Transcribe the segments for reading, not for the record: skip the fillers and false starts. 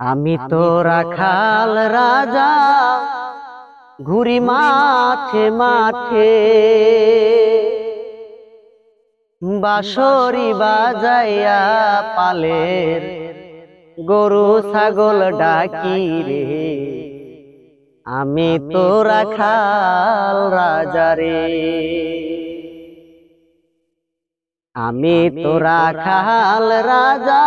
আমি তো রাখাল রাজা, ঘুরি মাঠে মাঠে, বাঁশরি বাজাইয়া পালের গরু ছাগল ডাকি রে। আমি তো রাখাল রাজা রে, আমি তো রাখাল রাজা,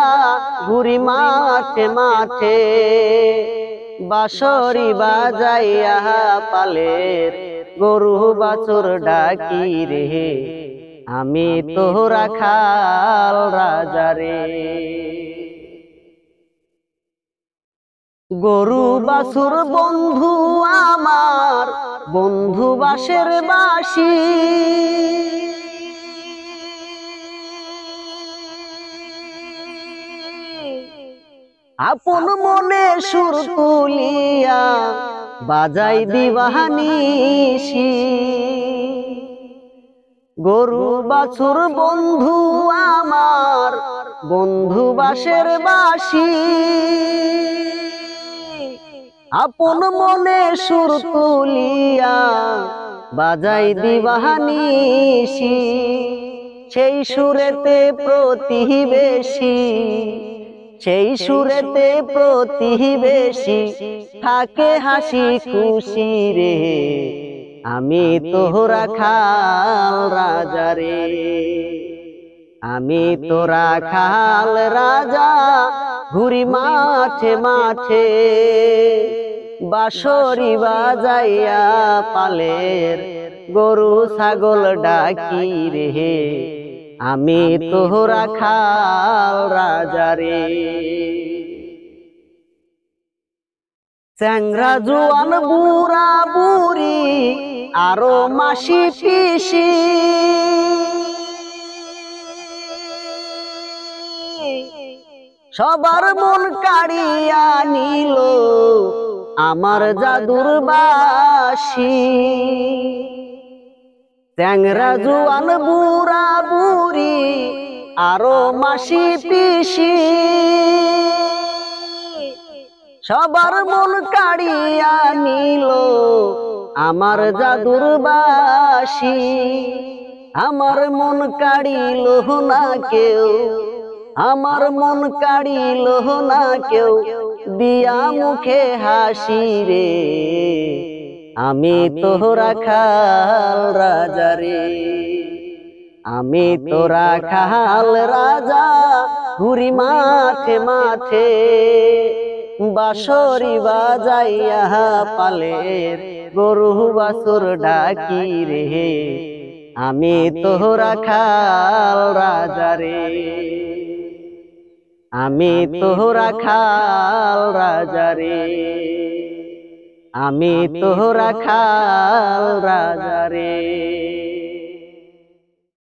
ঘুরি মাঠে মাঠে, বাঁশরি বাজাইয়া পালের গরু বাছুর ডাকি রে। আমি তো রাখাল রাজা রে। গরু বাছুর বন্ধু আমার, বন্ধু বাঁশের বাঁশি, আপন মনে সুর তুলিয়া বাজাই দিবানিসি। গরু বাছুর বন্ধু আমার, বন্ধু বাঁশের বাঁশি, আপন মনে সুর তুলিয়া বাজাই দিবানিসি। সেই সুরেতে প্রতিবেশী, সেই সুরেতে প্রতিবেশী থাকে হাসি খুশি রে। আমি তো রাখাল রাজা রে, আমি তো রাখাল রাজা, ঘুরি মাঠে মাঠে, বাঁশরি বাজাইয়া পালের গরু ছাগল ডাকি রে। আমি তো রাখাল রাজা রে। চ্যাংরা জোয়ান বুড়া বুড়ি আরো মাসি পিসি, সবার মন কাড়িয়া নিল আমার জাদুর বাঁশি। চ্যাংরা জোয়ান বুড়া বুড়ি আরো মাসি পিসি, সবার মন কাড়িয়া নিল আমার জাদুর বাঁশি। আমার মন কাড়িল না কেউ, আমার মন কাড়িল না কেউ, দিয়া মুখে হাসি রে। আমি তো রাখাল রাজা রে, আমি তো রাখাল রাজা, ঘুরি মাঠে মাঠে, বাঁশরি বাজাইয়া পালের গরু বাছুর ডাকি রে। আমি তো রাখাল রাজা রে, আমি তো রাখাল রাজা রে, আমি তো রাখাল রাজা রে।